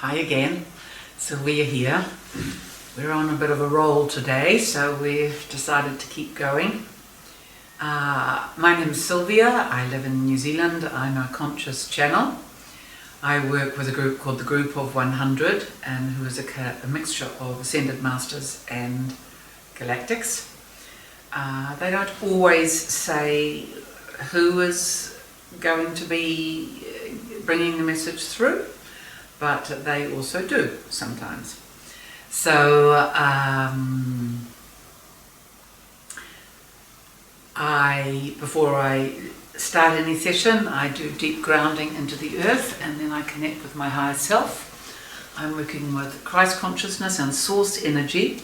Hi again, Sylvia here. We're on a bit of a roll today, so we've decided to keep going. My name's Sylvia, I live in New Zealand, I'm a conscious channel. I work with a group called the Group of 100, and who is a mixture of Ascended Masters and Galactics. They don't always say who is going to be bringing the message through, but they also do sometimes. So before I start any session, I do deep grounding into the earth, and then I connect with my higher self. I'm working with Christ consciousness and source energy,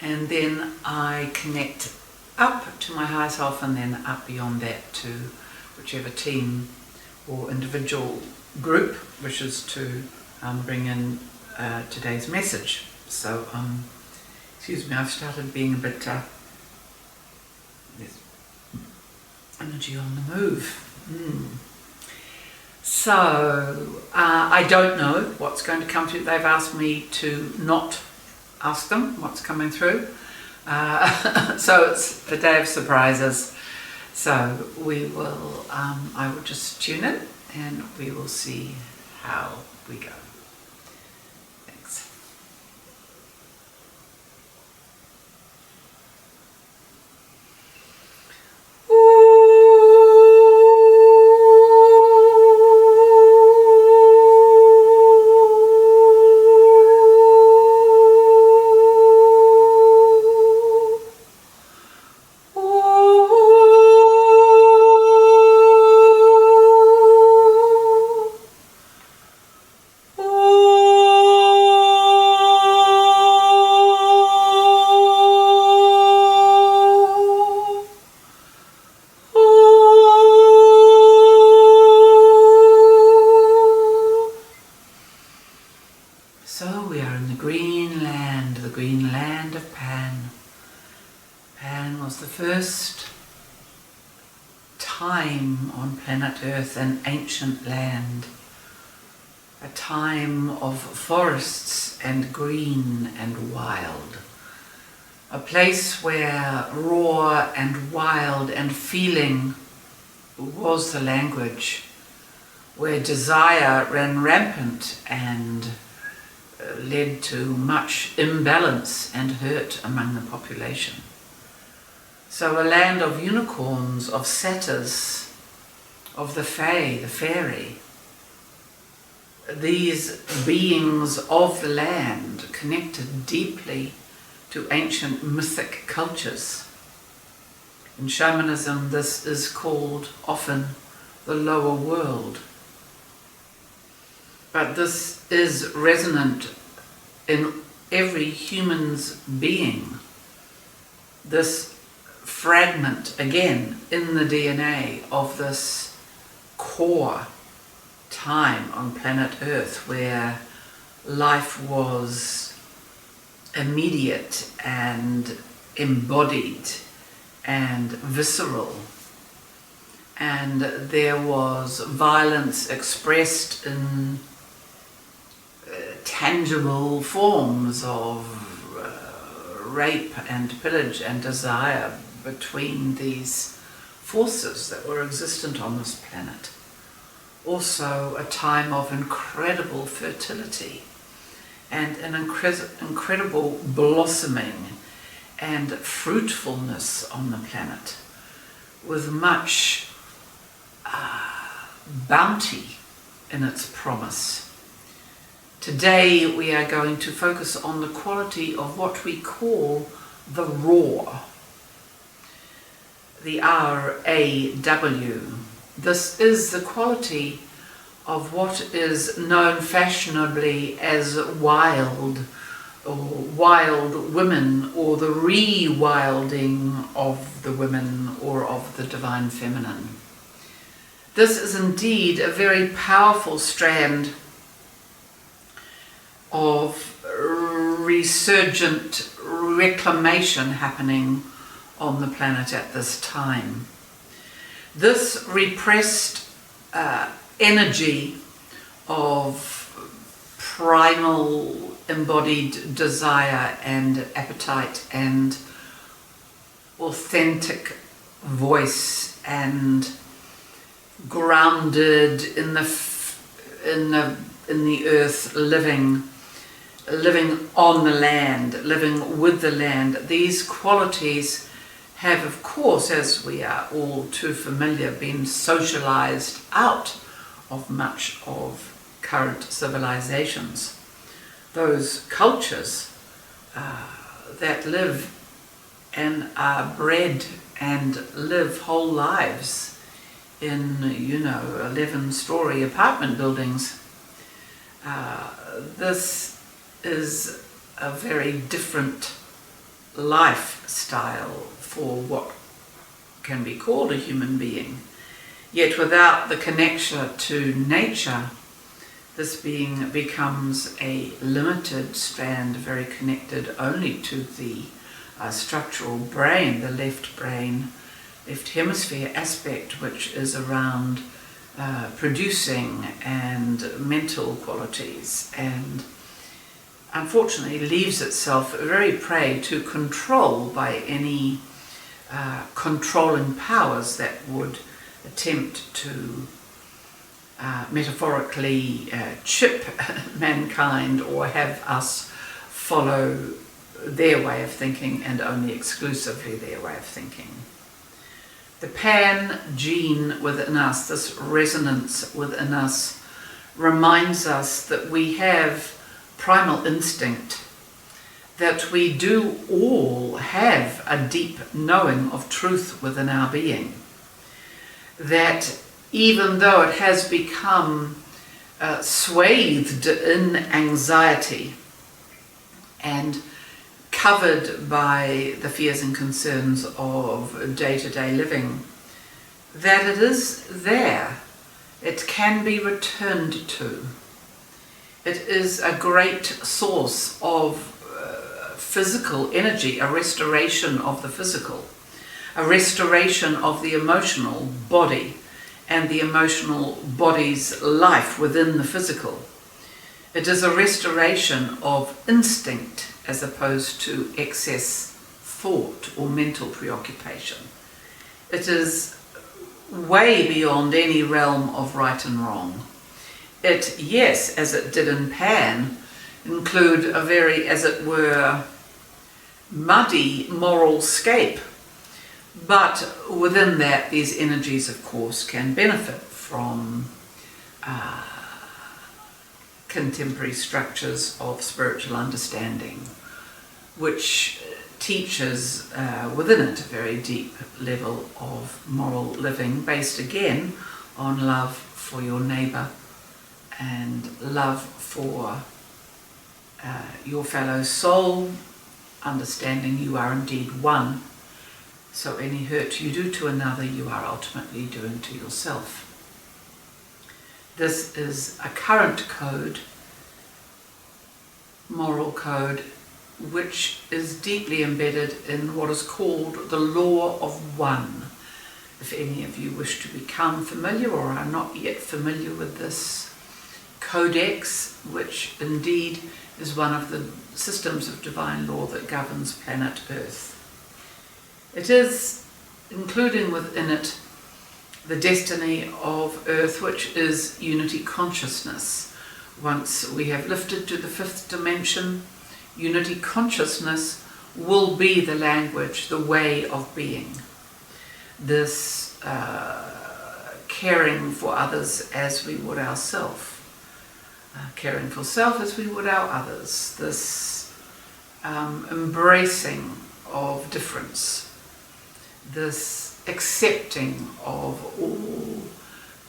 and then I connect up to my higher self, and then up beyond that to whichever team or individual group wishes to bring in today's message. So, excuse me, I've started being a bit there's energy on the move. So, I don't know what's going to come through. They've asked me to not ask them what's coming through. So it's a day of surprises. So we will, I will just tune in and we will see how we go. Thanks. So we are in the green land of Pan. Pan was the first time on planet Earth an ancient land, a time of forests and green and wild, a place where raw and wild and feeling was the language, where desire ran rampant and led to much imbalance and hurt among the population. So a land of unicorns, of satyrs, of the fae, the fairy. These beings of the land connected deeply to ancient mythic cultures. In shamanism, this is called often the lower world. But this is resonant in every human's being. This fragment, again, in the DNA of this core time on planet Earth where life was immediate and embodied and visceral, and there was violence expressed in tangible forms of rape and pillage and desire between these forces that were existent on this planet. Also a time of incredible fertility and an incredible blossoming and fruitfulness on the planet, with much bounty in its promise. Today we are going to focus on the quality of what we call the raw, the R-A-W. This is the quality of what is known fashionably as wild, or wild women, or the rewilding of the women or of the divine feminine. This is indeed a very powerful strand of resurgent reclamation happening on the planet at this time. This repressed energy of primal embodied desire and appetite and authentic voice and grounded in the earth, living on the land, living with the land. These qualities have, of course, as we are all too familiar, been socialized out of much of current civilizations. Those cultures that live and are bred and live whole lives in, 11-story apartment buildings. This is a very different lifestyle for what can be called a human being. Yet without the connection to nature, this being becomes a limited strand, very connected only to the structural brain, the left hemisphere aspect, which is around producing and mental qualities, and unfortunately leaves itself very prey to control by any controlling powers that would attempt to metaphorically chip mankind or have us follow their way of thinking and only exclusively their way of thinking. The pan gene within us, this resonance within us, reminds us that we have primal instinct, that we do all have a deep knowing of truth within our being, that even though it has become swathed in anxiety and covered by the fears and concerns of day-to-day living, that it is there. It can be returned to. It is a great source of physical energy, a restoration of the physical, a restoration of the emotional body and the emotional body's life within the physical. It is a restoration of instinct as opposed to excess thought or mental preoccupation. It is way beyond any realm of right and wrong. It, yes, as it did in Pan, include a very, as it were, muddy moral scape. But within that, these energies, of course, can benefit from contemporary structures of spiritual understanding, which teaches within it a very deep level of moral living, based again on love for your neighbour and love for your fellow soul, understanding you are indeed one. So any hurt you do to another, you are ultimately doing to yourself. This is a current code, moral code, which is deeply embedded in what is called the law of one. If any of you wish to become familiar or are not yet familiar with this codex, which indeed is one of the systems of divine law that governs planet Earth. It is including within it the destiny of Earth, which is unity consciousness. Once we have lifted to the fifth dimension, unity consciousness will be the language, the way of being. This caring for others as we would ourselves, caring for self as we would our others, this embracing of difference, this accepting of all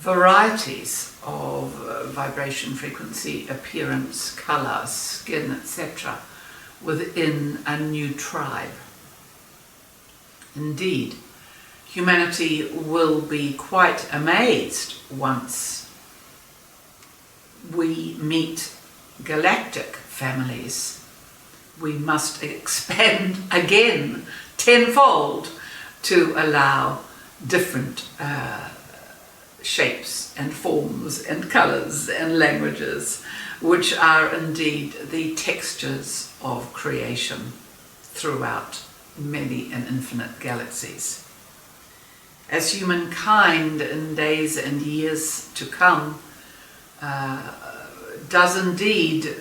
varieties of vibration, frequency, appearance, colour, skin, etc. within a new tribe. Indeed, humanity will be quite amazed once we meet galactic families. We must expand again tenfold to allow different shapes and forms and colours and languages, which are indeed the textures of creation throughout many and infinite galaxies. As humankind in days and years to come does indeed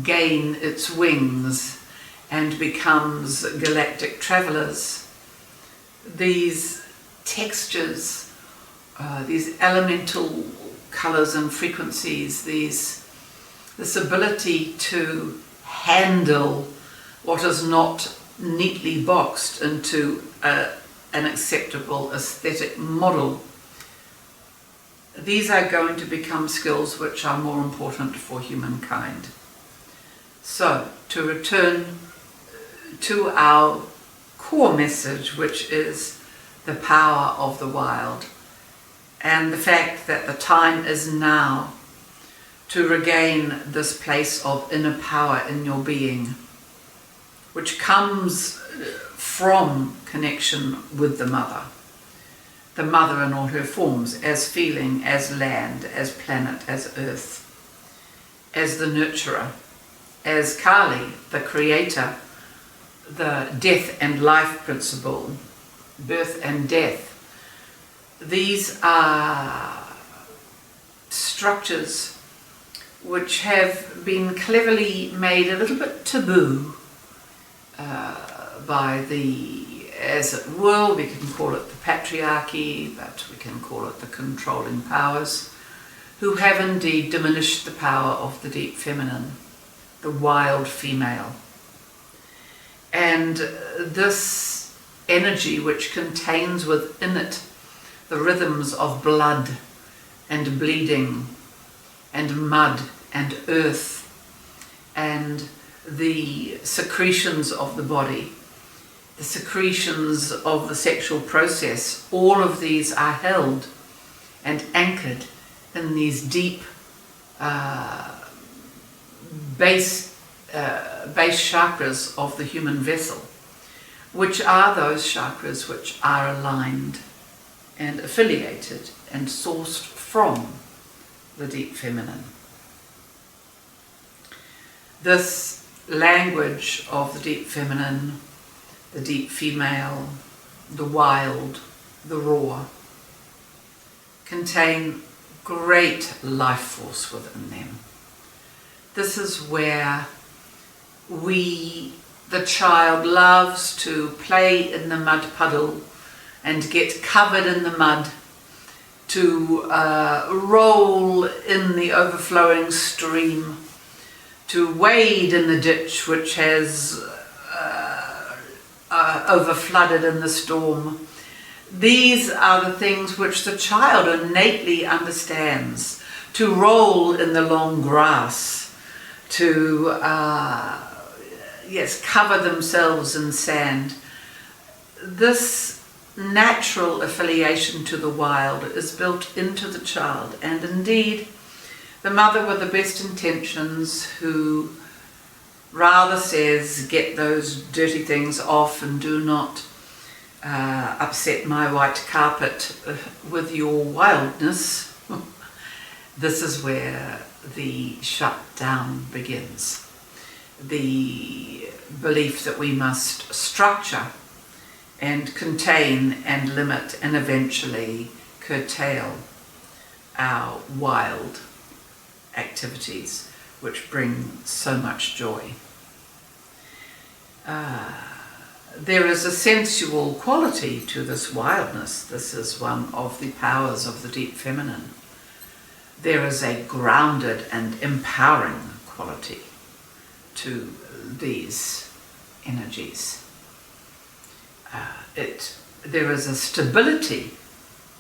gain its wings and becomes galactic travellers, these textures, these elemental colours and frequencies, this ability to handle what is not neatly boxed into an acceptable aesthetic model, these are going to become skills which are more important for humankind. So, to return to our core message, which is the power of the wild, and the fact that the time is now to regain this place of inner power in your being, which comes from connection with the mother in all her forms, as feeling, as land, as planet, as earth, as the nurturer, as Kali, the creator, the death and life principle, birth and death. These are structures which have been cleverly made a little bit taboo by the, as it were, we can call it the patriarchy, but we can call it the controlling powers, who have indeed diminished the power of the deep feminine, the wild female. And this energy which contains within it the rhythms of blood and bleeding and mud and earth and the secretions of the body, the secretions of the sexual process, all of these are held and anchored in these deep base chakras of the human vessel, which are those chakras which are aligned and affiliated and sourced from the deep feminine. This language of the deep feminine, the deep female, the wild, the raw, contain great life force within them. This is where the child loves to play in the mud puddle and get covered in the mud, to roll in the overflowing stream, to wade in the ditch which has overflooded in the storm. These are the things which the child innately understands. To roll in the long grass, to cover themselves in sand. This natural affiliation to the wild is built into the child, and indeed the mother with the best intentions, who rather says, get those dirty things off and do not upset my white carpet with your wildness. This is where the shutdown begins. The belief that we must structure and contain and limit and eventually curtail our wild activities which bring so much joy. There is a sensual quality to this wildness. This is one of the powers of the deep feminine. There is a grounded and empowering quality to these energies. There is a stability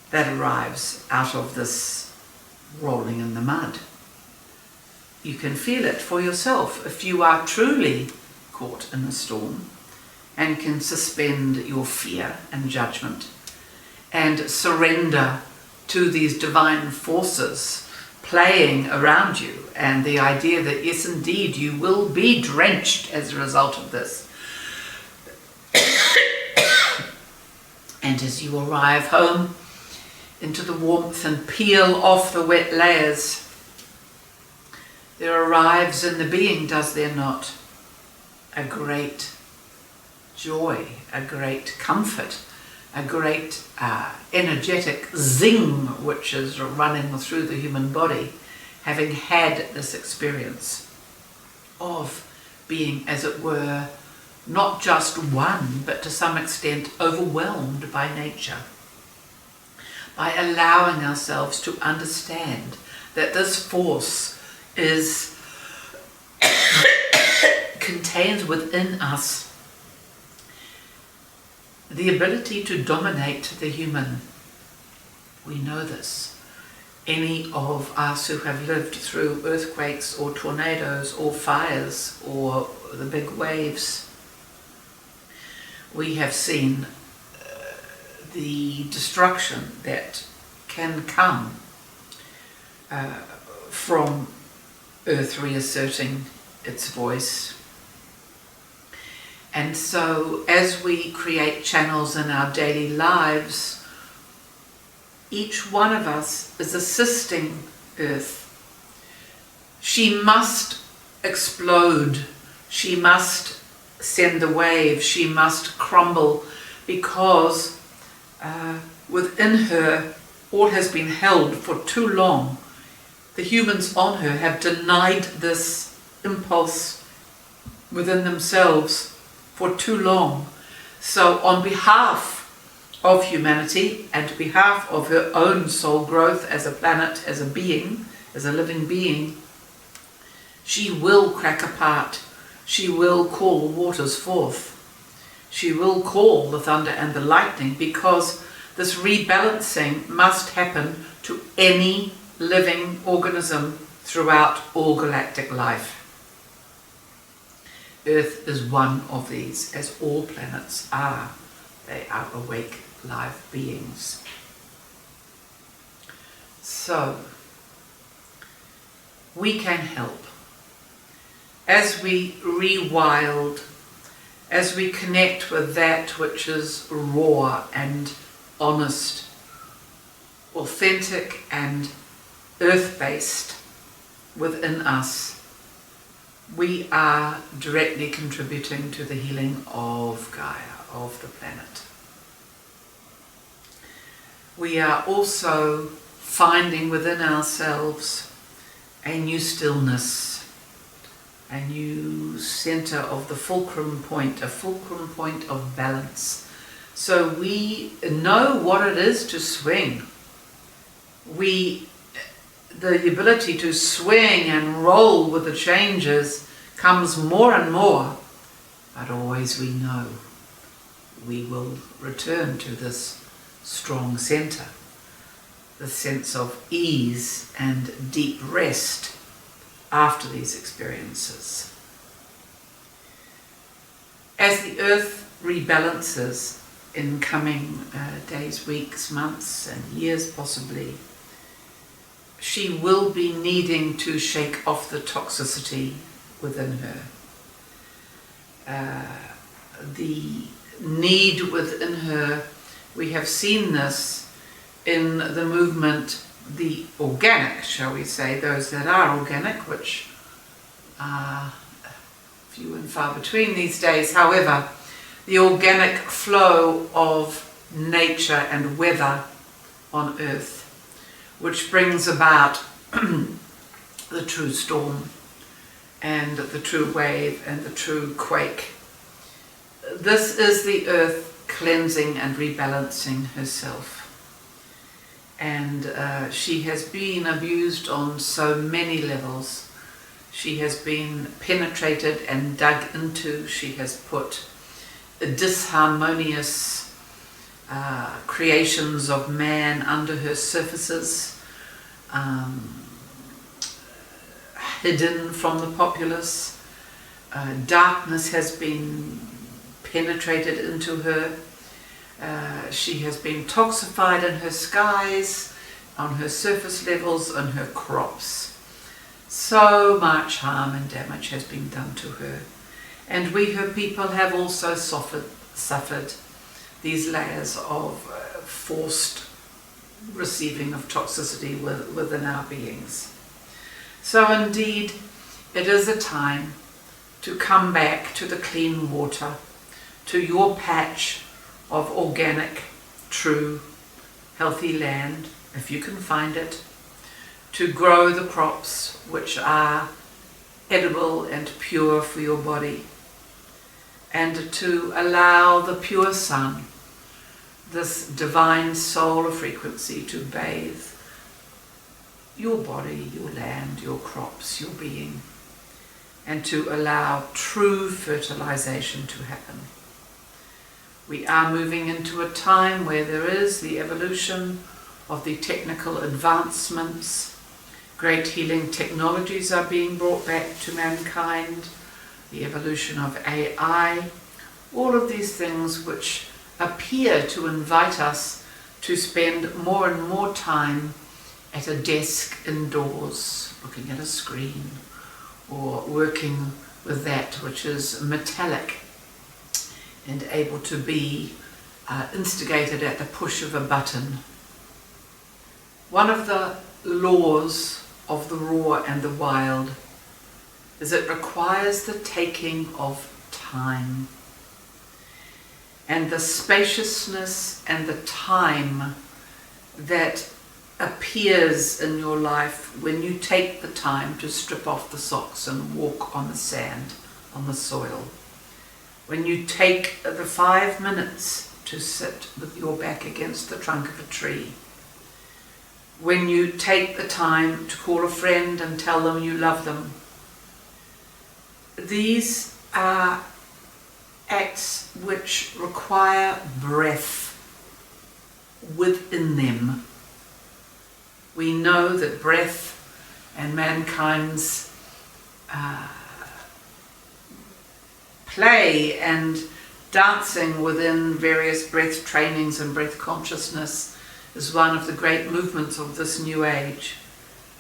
that arrives out of this rolling in the mud. You can feel it for yourself if you are truly caught in a storm and can suspend your fear and judgment and surrender to these divine forces playing around you, and the idea that yes, indeed, you will be drenched as a result of this. And as you arrive home into the warmth and peel off the wet layers, there arrives in the being, does there not, a great joy, a great comfort, a great energetic zing which is running through the human body, having had this experience of being, as it were, not just one, but to some extent overwhelmed by nature, by allowing ourselves to understand that this force is contains within us the ability to dominate the human. We know this. Any of us who have lived through earthquakes or tornadoes or fires or the big waves, we have seen the destruction that can come from Earth reasserting its voice. And so as we create channels in our daily lives, each one of us is assisting Earth. She must explode, she must send the wave, she must crumble, because within her all has been held for too long. The humans on her have denied this impulse within themselves for too long. So on behalf of humanity and behalf of her own soul growth as a planet, as a being, as a living being, she will crack apart. She will call waters forth. She will call the thunder and the lightning, because this rebalancing must happen to any living organism throughout all galactic life. Earth is one of these, as all planets are. They are awake, live beings. So, we can help. As we rewild, as we connect with that which is raw and honest, authentic and earth-based within us, we are directly contributing to the healing of Gaia, of the planet. We are also finding within ourselves a new stillness, a new center of the fulcrum point, a fulcrum point of balance. So we know what it is to swing. The ability to swing and roll with the changes comes more and more, but always we know we will return to this strong center, the sense of ease and deep rest after these experiences. As the earth rebalances in coming days, weeks, months and years possibly, she will be needing to shake off the toxicity within her. The need within her, we have seen this in the movement, the organic, shall we say, those that are organic, which are few and far between these days. However, the organic flow of nature and weather on Earth, which brings about the true storm and the true wave and the true quake. This is the earth cleansing and rebalancing herself. And she has been abused on so many levels. She has been penetrated and dug into. She has put disharmonious creations of man under her surfaces, hidden from the populace. Darkness has been penetrated into her. She has been toxified in her skies, on her surface levels, on her crops. So much harm and damage has been done to her. And we, her people, have also suffered these layers of forced receiving of toxicity within our beings. So indeed, it is a time to come back to the clean water, to your patch of organic, true, healthy land, if you can find it, to grow the crops which are edible and pure for your body, and to allow the pure sun, this divine solar frequency, to bathe your body, your land, your crops, your being, and to allow true fertilization to happen. We are moving into a time where there is the evolution of the technical advancements. Great healing technologies are being brought back to mankind, the evolution of AI, all of these things which appear to invite us to spend more and more time at a desk indoors, looking at a screen, or working with that which is metallic and able to be instigated at the push of a button. One of the laws of the raw and the wild is it requires the taking of time. And the spaciousness and the time that appears in your life when you take the time to strip off the socks and walk on the sand, on the soil. When you take the 5 minutes to sit with your back against the trunk of a tree. When you take the time to call a friend and tell them you love them. These are acts which require breath within them. We know that breath and mankind's play and dancing within various breath trainings and breath consciousness is one of the great movements of this new age.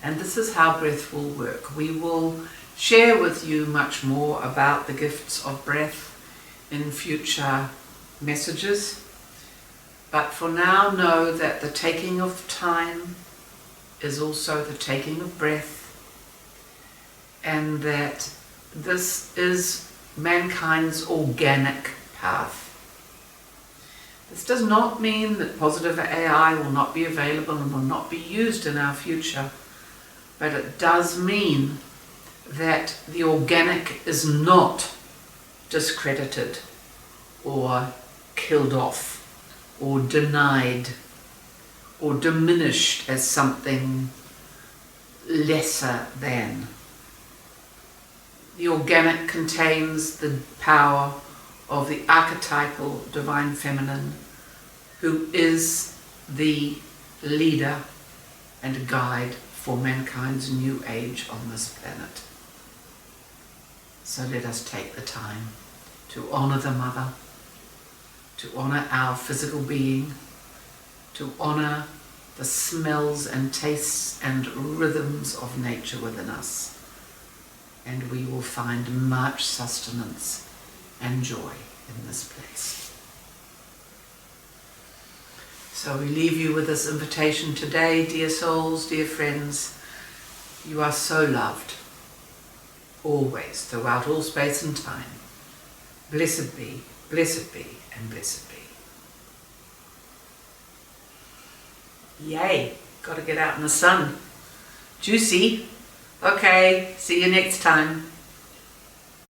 And this is how breath will work. We will share with you much more about the gifts of breath in future messages. But for now, know that the taking of time is also the taking of breath, and that this is mankind's organic path. This does not mean that positive AI will not be available and will not be used in our future, but it does mean that the organic is not discredited or killed off or denied or diminished as something lesser than. The organic contains the power of the archetypal divine feminine, who is the leader and guide for mankind's new age on this planet. So let us take the time to honor the mother, to honor our physical being, to honor the smells and tastes and rhythms of nature within us. And we will find much sustenance and joy in this place. So we leave you with this invitation today, dear souls, dear friends. You are so loved, always, throughout all space and time. Blessed be, and blessed be. Yay, got to get out in the sun. Juicy. Okay, see you next time.